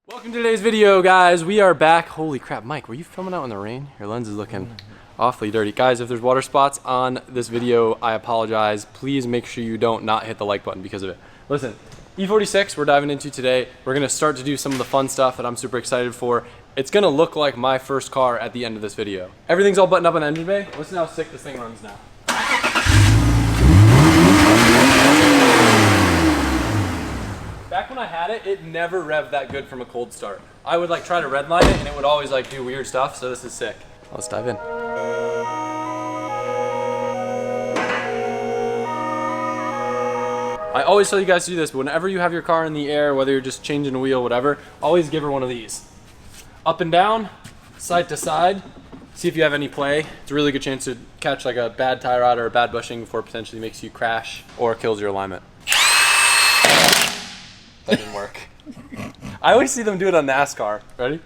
Welcome to today's video, guys. We are back. Holy crap, Mike, were you filming out in the rain? Your lens is looking awfully dirty. Guys, if there's water spots on this video, I apologize. Please make sure you don't not hit the like button because of it. Listen, E46 we're diving into today. We're gonna start to do some of the fun stuff that I'm super excited for. It's gonna look like my first car at the end of this video. Everything's all buttoned up in engine bay. Listen how sick this thing runs now. Back when I had it, it never revved that good from a cold start. I would like try to redline it and it would always like do weird stuff, so this is sick. Let's dive in. I always tell you guys to do this, but whenever you have your car in the air, whether you're just changing a wheel, whatever, always give her one of these. Up and down, side to side, see if you have any play. It's a really good chance to catch like a bad tie rod or a bad bushing before it potentially makes you crash or kills your alignment. That didn't work. I always see them do it on NASCAR. Ready?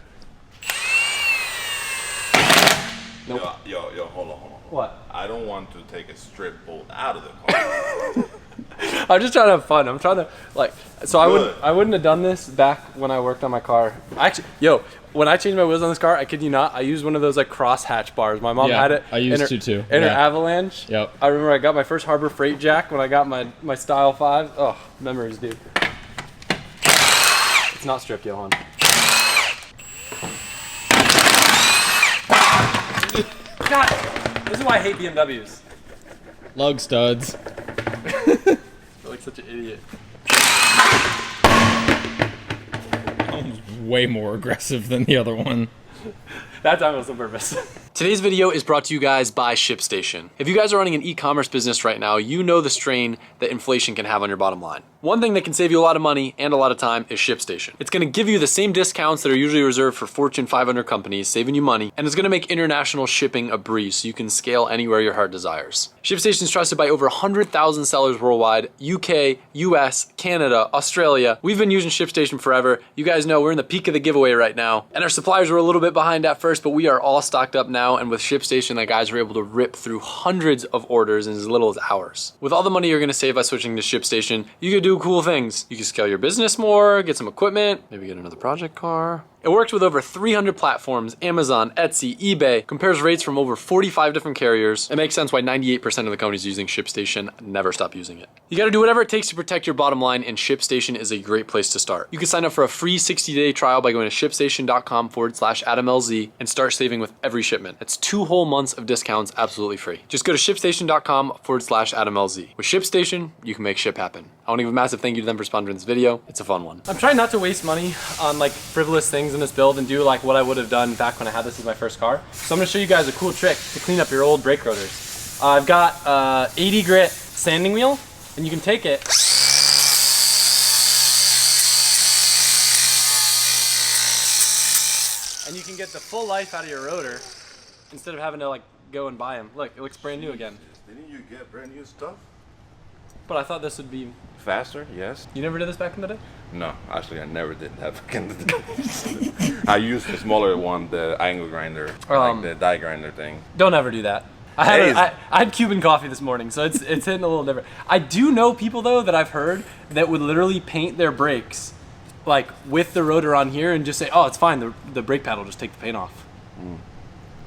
Nope. Yo, hold on. What? I don't want to take a strip bolt out of the car. I'm just trying to have fun. I'm trying to like. So I wouldn't have done this back when I worked on my car. Actually, when I changed my wheels on this car, I kid you not, I used one of those like cross hatch bars. My mom had it. I used to too. In her Avalanche. Yep. I remember I got my first Harbor Freight jack when I got my Style 5. Oh, memories, dude. It's not stripped, Johan. God, this is why I hate BMWs. Lug studs. I feel like such an idiot. That one's way more aggressive than the other one. That time was on purpose. Today's video is brought to you guys by ShipStation. If you guys are running an e-commerce business right now, you know the strain that inflation can have on your bottom line. One thing that can save you a lot of money and a lot of time is ShipStation. It's gonna give you the same discounts that are usually reserved for Fortune 500 companies, saving you money, and it's gonna make international shipping a breeze so you can scale anywhere your heart desires. ShipStation is trusted by over 100,000 sellers worldwide, UK, US, Canada, Australia. We've been using ShipStation forever. You guys know we're in the peak of the giveaway right now, and our suppliers were a little bit behind at first, but we are all stocked up now, and with ShipStation, the guys are able to rip through hundreds of orders in as little as hours. With all the money you're gonna save by switching to ShipStation, you can do cool things. You can scale your business more, get some equipment, maybe get another project car. It works with over 300 platforms, Amazon, Etsy, eBay, compares rates from over 45 different carriers. It makes sense why 98% of the companies using ShipStation never stop using it. You gotta do whatever it takes to protect your bottom line, and ShipStation is a great place to start. You can sign up for a free 60-day trial by going to shipstation.com/AdamLZ and start saving with every shipment. That's 2 whole months of discounts absolutely free. Just go to shipstation.com/AdamLZ. With ShipStation, you can make ship happen. I want to give a massive thank you to them for sponsoring this video. It's a fun one. I'm trying not to waste money on like frivolous things in this build and do like what I would have done back when I had this as my first car. So I'm gonna show you guys a cool trick to clean up your old brake rotors. I've got 80 grit sanding wheel, and you can take it and you can get the full life out of your rotor instead of having to like go and buy them. Look, it looks brand new again. Didn't you get brand new stuff? But I thought this would be Faster, yes. You never did this back in the day? No, actually I never did that. I used the smaller one, the angle grinder, like the die grinder thing. Don't ever do that. I had Cuban coffee this morning, so it's hitting a little different. I do know people though that I've heard that would literally paint their brakes like with the rotor on here and just say, oh, it's fine, the brake pad will just take the paint off.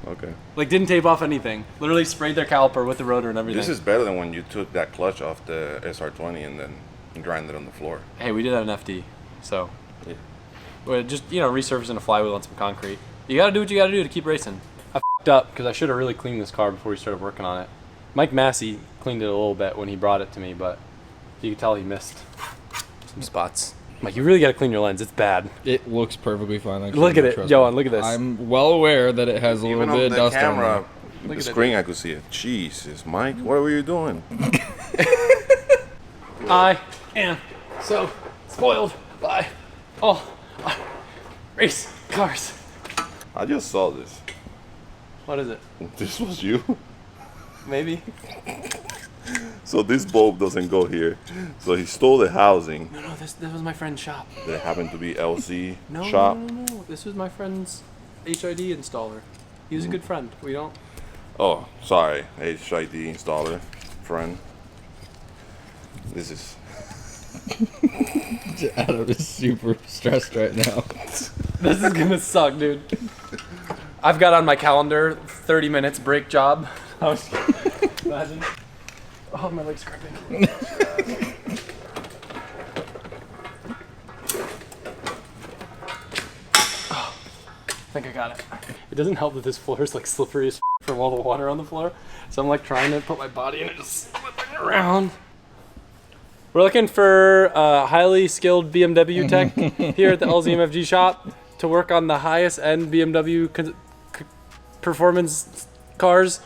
Okay. Like didn't tape off anything. Literally sprayed their caliper with the rotor and everything. This is better than when you took that clutch off the SR20 and then grind it on the floor. Hey, we did have an FD, so yeah. We're just resurfacing a flywheel on some concrete. You gotta do what you gotta do to keep racing. I f***ed up because I should have really cleaned this car before we started working on it. Mike Massey cleaned it a little bit when he brought it to me, but you could tell he missed some spots. Mike, you really gotta clean your lens. It's bad. It looks perfectly fine. Actually, look at it, Johan. Look at this. I'm well aware that it has a little bit of dust on it. Look at the screen, I could see it. Jesus, Mike, what were you doing? I am so spoiled by all race cars. I just saw this. What is it? This was you? Maybe. So this bulb doesn't go here. So he stole the housing. No, this was my friend's shop. That happened to be LC shop. No. This was my friend's HID installer. He was a good friend. We don't. Oh, sorry. HID installer friend. This is Adam is super stressed right now. This is gonna suck, dude. I've got on my calendar 30 minutes brake job. Imagine. Oh, my leg's cramping. Oh, I think I got it. It doesn't help that this floor is like slippery as from all the water on the floor. So I'm like trying to put my body in it, just slipping around. We're looking for a highly skilled BMW tech here at the LZMFG shop to work on the highest end BMW performance cars.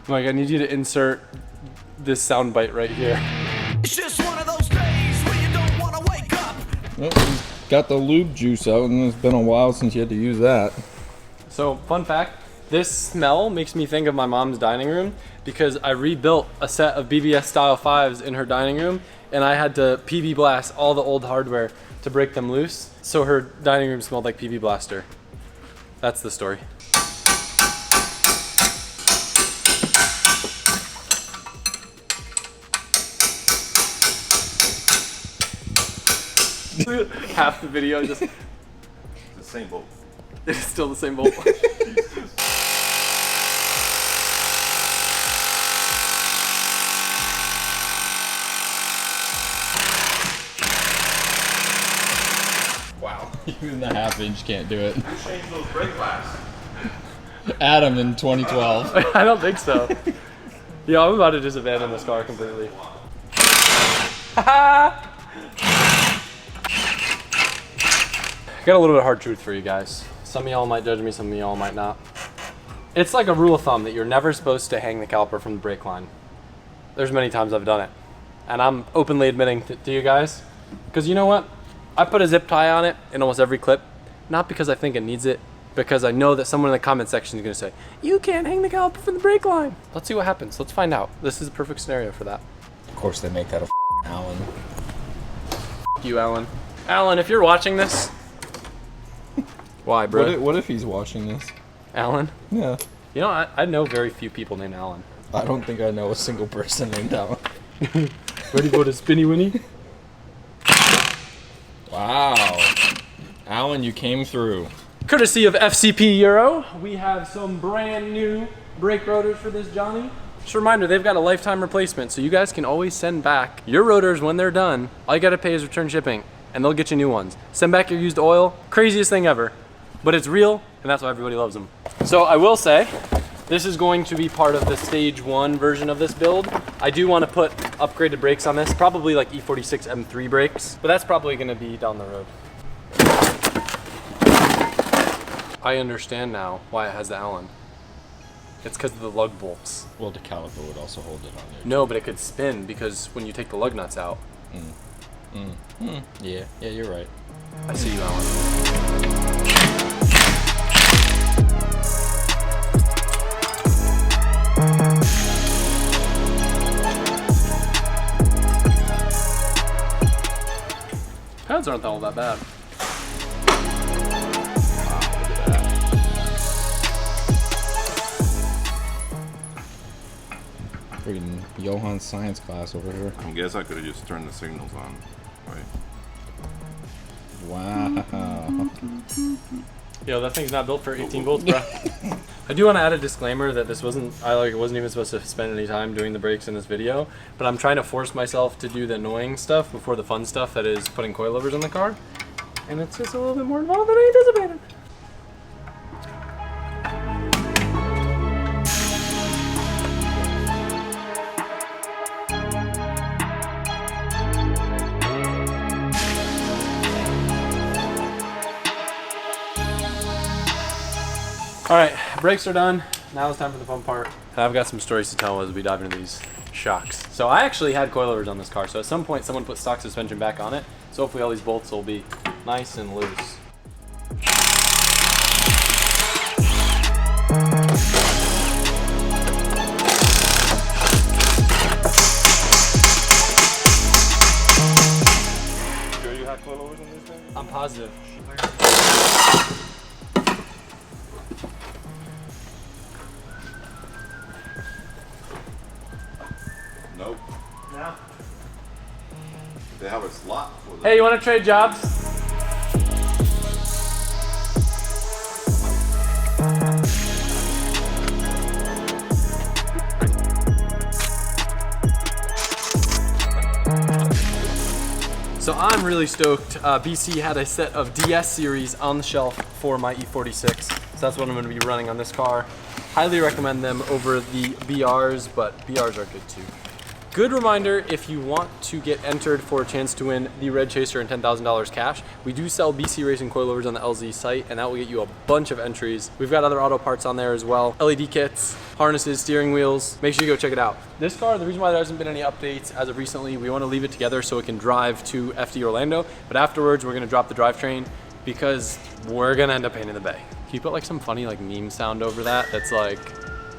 Mike, I need you to insert this sound bite right here. It's just one of those days where you don't want to wake up. Well, he's got the lube juice out, and it's been a while since you had to use that. So, fun fact, this smell makes me think of my mom's dining room because I rebuilt a set of BBS Style 5s in her dining room, and I had to PB blast all the old hardware to break them loose, so her dining room smelled like PB Blaster. That's the story. Half the video just... It's the same bolt. It's still the same bolt. Wow. Even the half-inch can't do it. Change those brake pads. Adam in 2012. I don't think so. Yeah, I'm about to just abandon this car completely. I got a little bit of hard truth for you guys. Some of y'all might judge me, some of y'all might not. It's like a rule of thumb that you're never supposed to hang the caliper from the brake line. There's many times I've done it. And I'm openly admitting to you guys, because you know what? I put a zip tie on it in almost every clip, not because I think it needs it, because I know that someone in the comment section is going to say, you can't hang the caliper from the brake line. Let's see what happens. Let's find out. This is a perfect scenario for that. Of course they make that a Allen. F you, Alan. Alan, if you're watching this, why, bro? What if he's watching this? Alan? Yeah. You know, I know very few people named Alan. I don't think I know a single person named Allen. Ready for the spinny winnie? Wow. Alan, you came through. Courtesy of FCP Euro, we have some brand new brake rotors for this Johnny. Just a reminder, they've got a lifetime replacement, so you guys can always send back your rotors when they're done. All you gotta pay is return shipping, and they'll get you new ones. Send back your used oil. Craziest thing ever. But it's real, and that's why everybody loves them. So I will say, this is going to be part of the stage 1 version of this build. I do want to put upgraded brakes on this, probably like E46 M3 brakes, but that's probably going to be down the road. I understand now why it has the Allen. It's because of the lug bolts. Well, the caliper would also hold it on there. No, but it could spin because when you take the lug nuts out. Yeah, you're right. I see you, Alan. Pads aren't all that bad. Freaking Johan's science class over here. I guess I could have just turned the signals on, right? Wow. Yo, that thing's not built for 18 volts, bro. I do want to add a disclaimer that this wasn't even supposed to spend any time doing the brakes in this video, but I'm trying to force myself to do the annoying stuff before the fun stuff that is putting coilovers in the car. And it's just a little bit more involved than I anticipated. All right, brakes are done. Now it's time for the fun part. And I've got some stories to tell as we dive into these shocks. So I actually had coilovers on this car. So at some point someone put stock suspension back on it. So hopefully all these bolts will be nice and loose. Sure you have coilovers on this thing? I'm positive. Nope. No. They have a slot for them. Hey, you want to trade jobs? So I'm really stoked. BC had a set of DS series on the shelf for my E46. So that's what I'm going to be running on this car. Highly recommend them over the BRs, but BRs are good too. Good reminder, if you want to get entered for a chance to win the Red Chaser and $10,000 cash, we do sell BC Racing coilovers on the LZ site, and that will get you a bunch of entries. We've got other auto parts on there as well. LED kits, harnesses, steering wheels. Make sure you go check it out. This car, the reason why there hasn't been any updates as of recently, we want to leave it together so it can drive to FD Orlando, but afterwards we're going to drop the drivetrain because we're going to end up painting the bay. Can you put like some funny like meme sound over that? That's like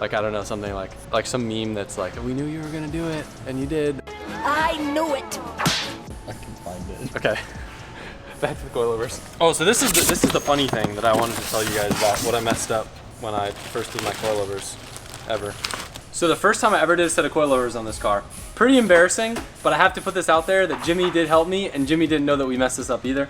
I don't know, something like some meme that's like, we knew you were gonna do it, and you did. I knew it. I can find it. Okay, back to the coilovers. Oh, so this is the funny thing that I wanted to tell you guys about what I messed up when I first did my coilovers ever. So the first time I ever did a set of coilovers on this car, pretty embarrassing, but I have to put this out there that Jimmy did help me, and Jimmy didn't know that we messed this up either.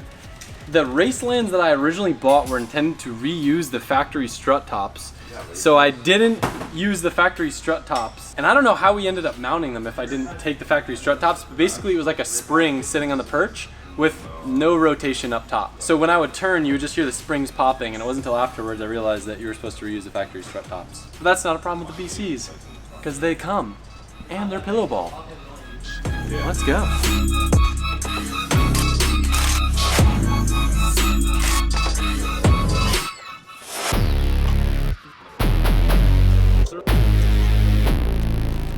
The Racelands that I originally bought were intended to reuse the factory strut tops. So I didn't use the factory strut tops. And I don't know how we ended up mounting them if I didn't take the factory strut tops, but basically it was like a spring sitting on the perch with no rotation up top. So when I would turn, you would just hear the springs popping, and it wasn't until afterwards I realized that you were supposed to reuse the factory strut tops. But that's not a problem with the BCs, because they come, and they're pillow ball. Yeah. Let's go.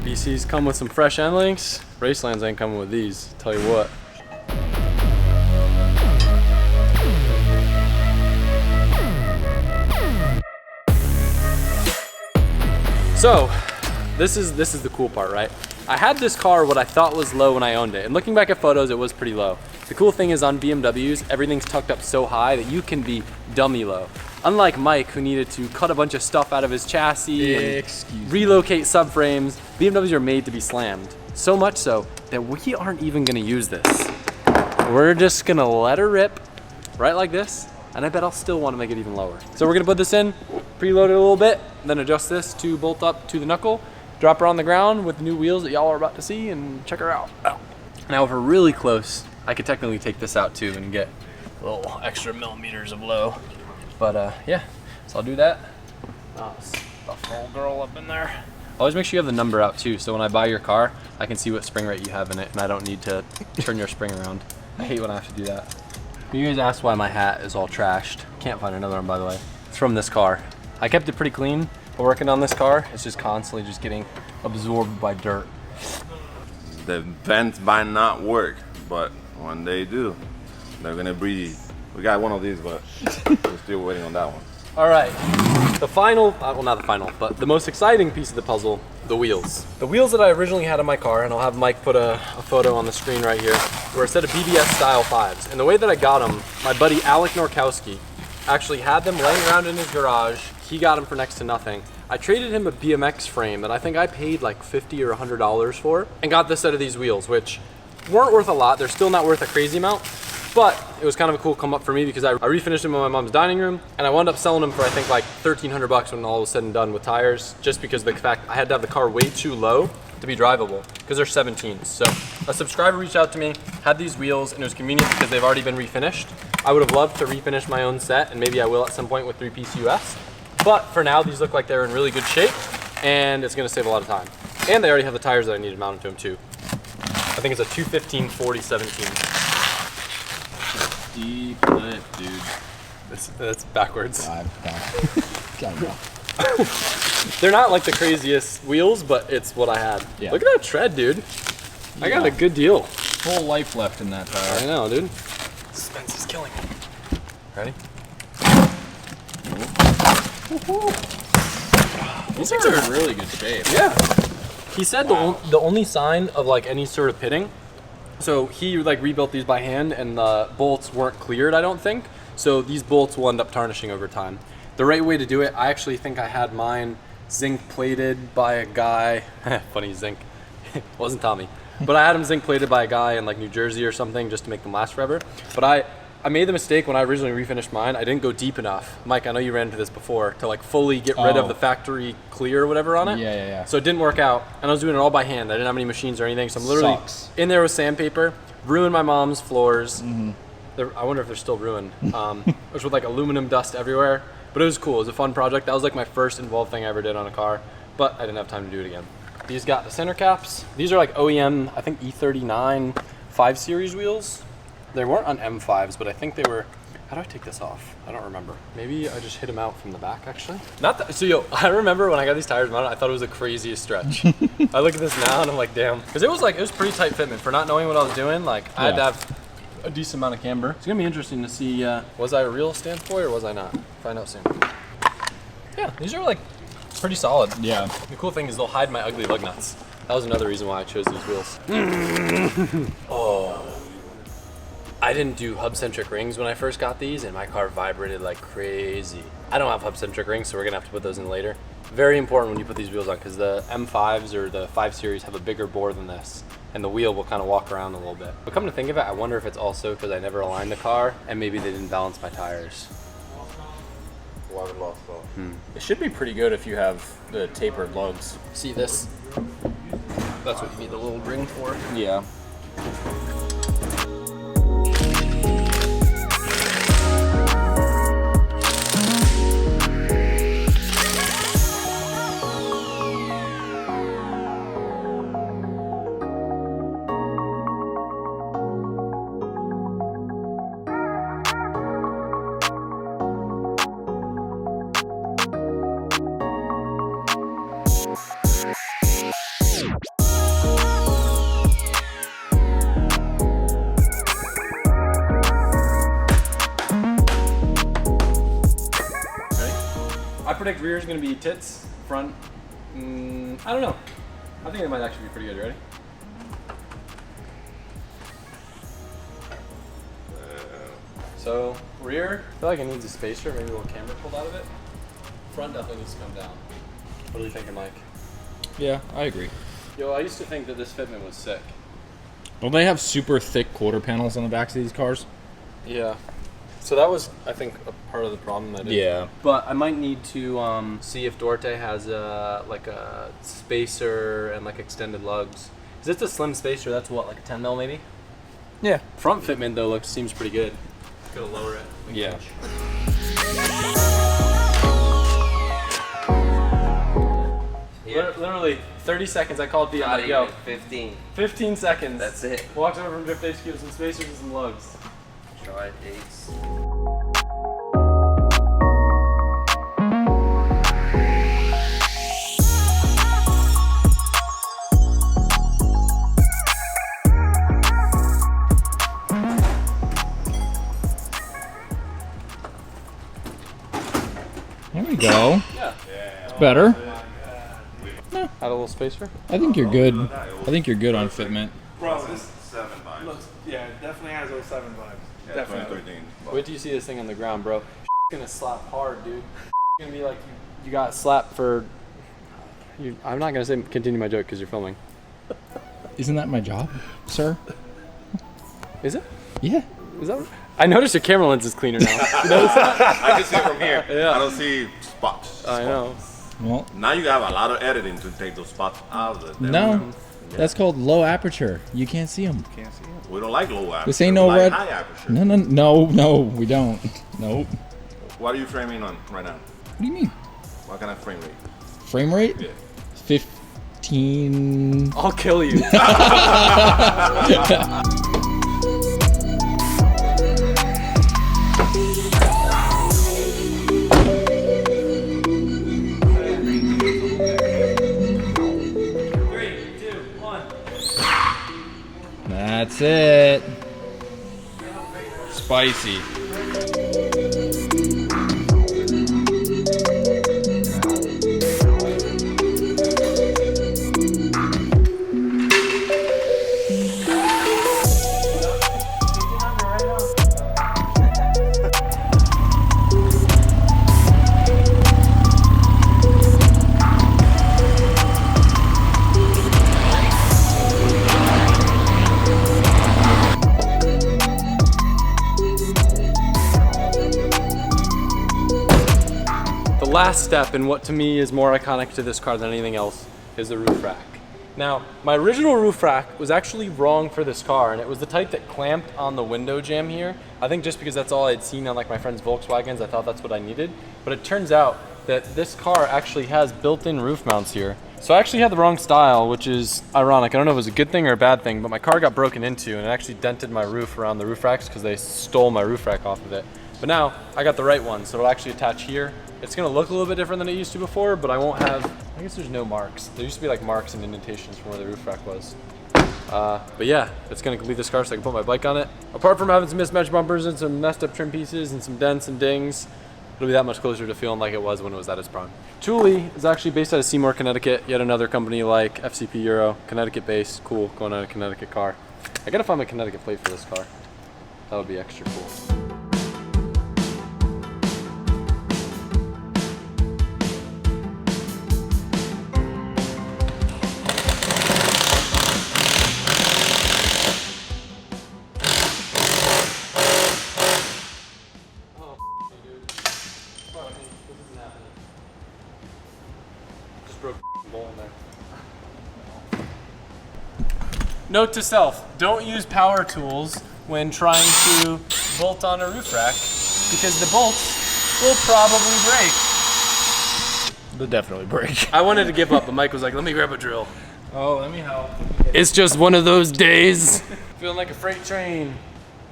BCs come with some fresh end links. Racelands ain't coming with these, tell you what. So, this is the cool part, right? I had this car what I thought was low when I owned it, and looking back at photos, it was pretty low. The cool thing is on BMWs, everything's tucked up so high that you can be dummy low. Unlike Mike, who needed to cut a bunch of stuff out of his chassis and relocate subframes, BMWs are made to be slammed. So much so that we aren't even gonna use this. We're just gonna let her rip right like this, and I bet I'll still wanna make it even lower. So we're gonna put this in, preload it a little bit, then adjust this to bolt up to the knuckle, drop her on the ground with the new wheels that y'all are about to see, and check her out. Now if we're really close, I could technically take this out too and get a little extra millimeters of low. But yeah, so I'll do that. Stuff the old girl up in there. Always make sure you have the number out too, so when I buy your car, I can see what spring rate you have in it, and I don't need to turn your spring around. I hate when I have to do that. You guys asked why my hat is all trashed. Can't find another one, by the way. It's from this car. I kept it pretty clean, but working on this car, it's just constantly just getting absorbed by dirt. The vents might not work, but when they do, they're gonna breathe. We got one of these, but we're still waiting on that one. All right, the final, well not the final, but the most exciting piece of the puzzle, the wheels. The wheels that I originally had on my car, and I'll have Mike put a photo on the screen right here, were a set of BBS style 5s. And the way that I got them, my buddy Alec Norkowski actually had them laying around in his garage. He got them for next to nothing. I traded him a BMX frame that I think I paid like $50 or $100 for, and got this set of these wheels, which weren't worth a lot. They're still not worth a crazy amount, but it was kind of a cool come up for me because I refinished them in my mom's dining room, and I wound up selling them for I think like $1,300 when all was said and done with tires, just because of the fact I had to have the car way too low to be drivable because they're 17s. So a subscriber reached out to me, had these wheels, and it was convenient because they've already been refinished. I would have loved to refinish my own set, and maybe I will at some point with 3-piece US. But for now, these look like they're in really good shape, and it's gonna save a lot of time. And they already have the tires that I needed mounted to them too. I think it's a 215/40/17. Deep lip, dude. That's backwards. God. They're not like the craziest wheels, but it's what I had. Yeah. Look at that tread, dude. I got a good deal. Full life left in that tire. I know, dude. Suspense is killing me. Ready? These things are in really good shape. Yeah. He said the only sign of like any sort of pitting, so he like rebuilt these by hand, and the bolts weren't cleared, I don't think. So these bolts will end up tarnishing over time. The right way to do it, I actually think I had mine zinc plated by a guy, funny zinc. It wasn't Tommy. But I had them zinc plated by a guy in like New Jersey or something just to make them last forever. But I made the mistake when I originally refinished mine. I didn't go deep enough. Mike, I know you ran into this before, to like fully get rid of the factory clear or whatever on it. Yeah. So it didn't work out, and I was doing it all by hand. I didn't have any machines or anything, so I'm literally in there with sandpaper, ruined my mom's floors. I wonder if they're still ruined. It was with like aluminum dust everywhere, but it was cool. It was a fun project. That was like my first involved thing I ever did on a car, but I didn't have time to do it again. These got the center caps. These are like OEM, I think E39 5 Series wheels. They weren't on M5s, but I think they were. How do I take this off? I don't remember. Maybe I just hit them out from the back, actually. Not that. So yo, I remember when I got these tires mounted, I thought it was the craziest stretch. I look at this now and I'm like, damn, because it was pretty tight fitment for not knowing what I was doing. Like I had to have a decent amount of camber. It's gonna be interesting to see. Was I a real standpoint or was I not? Find out soon. Yeah, these are like pretty solid. Yeah. The cool thing is they'll hide my ugly lug nuts. That was another reason why I chose these wheels. Oh. I didn't do hub-centric rings when I first got these, and my car vibrated like crazy. I don't have hub-centric rings, so we're gonna have to put those in later. Very important when you put these wheels on, because the M5s or the 5 Series have a bigger bore than this, and the wheel will kind of walk around a little bit. But come to think of it, I wonder if it's also because I never aligned the car, and maybe they didn't balance my tires. Water loss though. It should be pretty good if you have the tapered lugs. See this? That's what you need the little ring for. Yeah. I predict rear is going to be tits, front, I don't know. I think it might actually be pretty good. Ready? So, rear, I feel like it needs a spacer, maybe a little camber pulled out of it. Front definitely needs to come down. What are you thinking, Mike? Yeah, I agree. Yo, I used to think that this fitment was sick. Don't they have super thick quarter panels on the backs of these cars? Yeah. So that was, I think, a part of the problem. That Yeah. But I might need to see if Dorte has like a spacer and like extended lugs. Is this a slim spacer? That's what, like a 10 mil maybe? Yeah. Front fitment though seems pretty good. Gonna lower it. Yeah. Literally 30 seconds. I called the Not go. even 15. 15 seconds. That's it. Walked over from Drift HQ with some spacers and some lugs. Try eights. There we go. Yeah. It's better. Add a little spacer. I think you're good. I think you're good on fitment. Bro, this 7 vibes. looks, yeah, it definitely has those 7 vibes. Yeah, Definitely. 2013. Wait till you see this thing on the ground, bro. Gonna slap hard, dude. Gonna be like you got slapped for. I'm not gonna say continue my joke because you're filming. Isn't that my job, sir? Is it? Yeah. Is that? I noticed your camera lens is cleaner now. You notice that? I can see it from here. Yeah. I don't see spots. I know. Well, Now you have a lot of editing to take those spots out of it. no. That's called low aperture. You can't see them. Can't see it. We don't like low aperture. This ain't no we like red. high aperture. No, we don't. Nope. What are you framing on right now? What do you mean? What kind of frame rate? Frame rate? Yeah. 15. I'll kill you. That's it. Spicy. last step in what to me is more iconic to this car than anything else is the roof rack. Now, my original roof rack was actually wrong for this car, and it was the type that clamped on the window jamb here. I think just because that's all I'd seen on like my friend's Volkswagens, I thought that's what I needed. But it turns out that this car actually has built-in roof mounts here. So I actually had the wrong style, which is ironic. I don't know if it was a good thing or a bad thing, but my car got broken into and it actually dented my roof around the roof racks because they stole my roof rack off of it. But now I got the right one, so it'll actually attach here. It's gonna look a little bit different than it used to before, but I won't have, I guess there's no marks. There used to be like marks and indentations from where the roof rack was. But yeah, it's gonna complete this car so I can put my bike on it. Apart from having some mismatched bumpers and some messed up trim pieces and some dents and dings, it'll be that much closer to feeling like it was when it was at its prime. Thule is actually based out of Seymour, Connecticut. Yet another company like FCP Euro, Connecticut based, cool, going on a Connecticut car. I gotta find my Connecticut plate for this car. That would be extra cool. Note to self, don't use power tools when trying to bolt on a roof rack because the bolts will probably break. They'll definitely break. I wanted to give up, but Mike was like, let me grab a drill. Oh, let me help. It's just one of those days. Feeling like a freight train.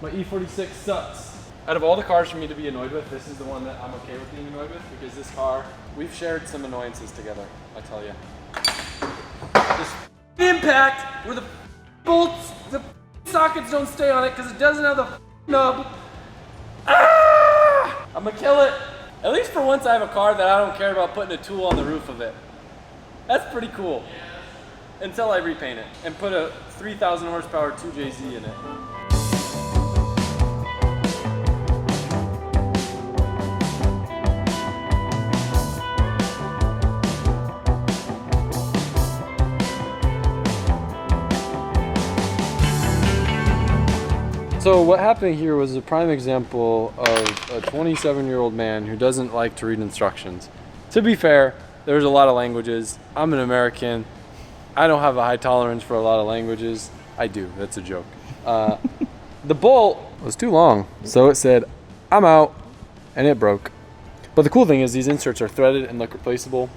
My E46 sucks. Out of all the cars for me to be annoyed with, this is the one that I'm okay with being annoyed with because this car, we've shared some annoyances together, I tell you. This impact where the bolts, the sockets don't stay on it because it doesn't have the nub. Ah! I'm gonna kill it. At least for once I have a car that I don't care about putting a tool on the roof of it. That's pretty cool. Until I repaint it and put a 3,000 horsepower 2JZ in it. So what happened here was a prime example of a 27-year-old man who doesn't like to read instructions. To be fair, there's a lot of languages. I'm an American. I don't have a high tolerance for a lot of languages. I do, that's a joke. The bolt was too long, so it said, I'm out, and it broke. But the cool thing is these inserts are threaded and look replaceable.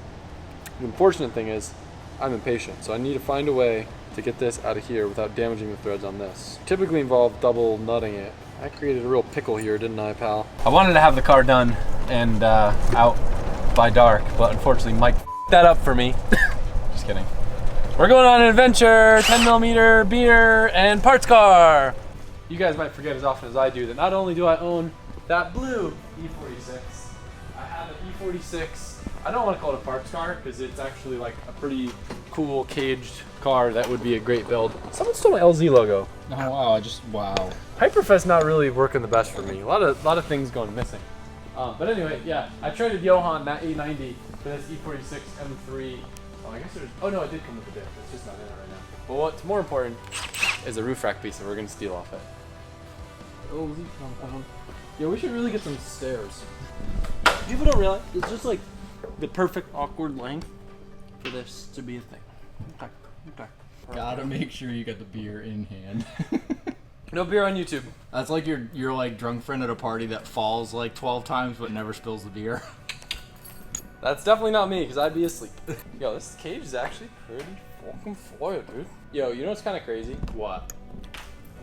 The unfortunate thing is I'm impatient, so I need to find a way to get this out of here without damaging the threads on this. Typically involve double nutting it. I created a real pickle here, didn't I, pal? I wanted to have the car done and out by dark, but unfortunately Mike that up for me. Just kidding. We're going on an adventure, 10mm beer and parts car. You guys might forget as often as I do that not only do I own that blue E46, I have an E46. I don't want to call it a parts car because it's actually like a pretty cool caged car that would be a great build. Someone stole my LZ logo. Oh wow, wow. Hyperfest not really working the best for me. A lot of things going missing. But anyway, yeah, I traded Johan that A90 for this E46 M3. Oh, I guess there's. Oh no, it did come with the diff. It's just not in it right now. But what's more important is a roof rack piece that we're gonna steal off it. LZ compound. Yeah, we should really get some stairs. People don't realize it's just like the perfect awkward length for this to be a thing. Okay. Okay. Gotta make sure you got the beer in hand. No beer on YouTube. That's like your like drunk friend at a party that falls like 12 times but never spills the beer. That's definitely not me, because I'd be asleep. Yo, this cage is actually pretty fucking foil, dude. Yo, you know what's kind of crazy? What?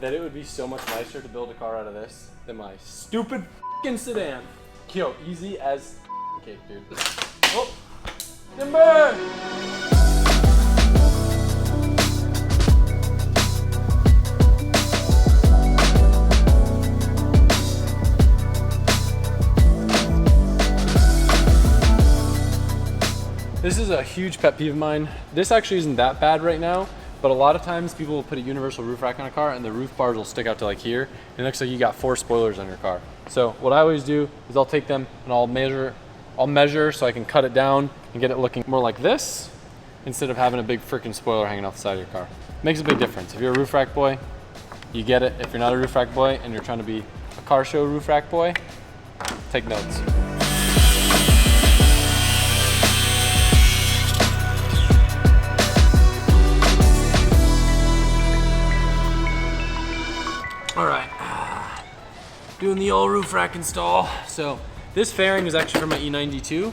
That it would be so much nicer to build a car out of this than my stupid fucking sedan. Yo, easy as cake, dude. Oh, timber! This is a huge pet peeve of mine. This actually isn't that bad right now, but a lot of times people will put a universal roof rack on a car and the roof bars will stick out to like here, and it looks like you got 4 spoilers on your car. So what I always do is I'll take them and I'll measure so I can cut it down and get it looking more like this instead of having a big freaking spoiler hanging off the side of your car. Makes a big difference. If you're a roof rack boy, you get it. If you're not a roof rack boy and you're trying to be a car show roof rack boy, take notes. All right, doing the old roof rack install. So this fairing is actually from my E92.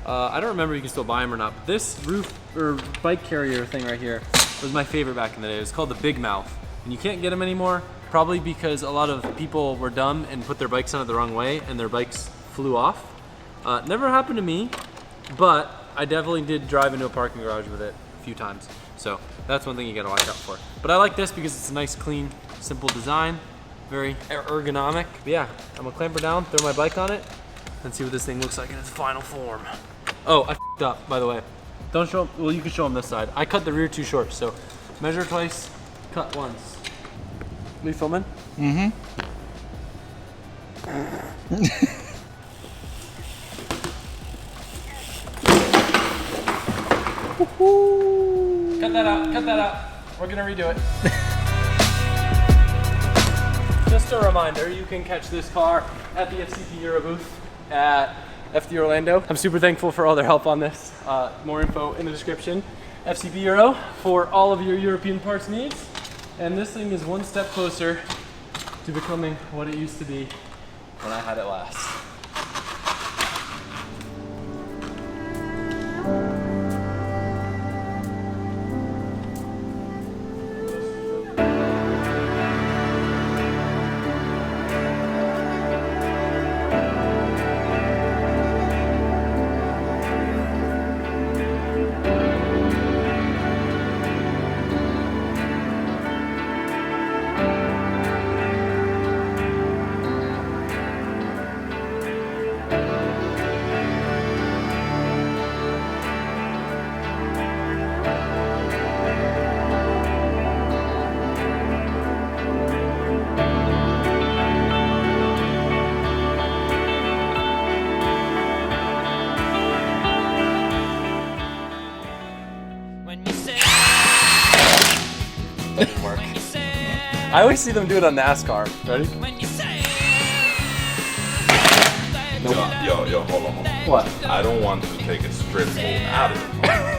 I don't remember if you can still buy them or not, but this roof or bike carrier thing right here was my favorite back in the day. It was called the Big Mouth, and you can't get them anymore, probably because a lot of people were dumb and put their bikes on it the wrong way and their bikes flew off. Never happened to me, but I definitely did drive into a parking garage with it a few times. So that's one thing you gotta watch out for. But I like this because it's a nice, clean, simple design, very ergonomic. But yeah, I'm gonna clamp her down, throw my bike on it, and see what this thing looks like in its final form. Oh, I f***ed up, by the way. Don't show them, well, you can show them this side. I cut the rear too short, so measure twice, cut once. Are you filming? Mm-hmm. Cut that out, cut that out. We're gonna redo it. Just a reminder, you can catch this car at the FCP Euro booth at FD Orlando. I'm super thankful for all their help on this. More info in the description. FCP Euro for all of your European parts needs. And this thing is one step closer to becoming what it used to be when I had it last. Didn't work. I always see them do it on NASCAR. Ready? Yo, hold on. What? I don't want to take a strip mode out of it.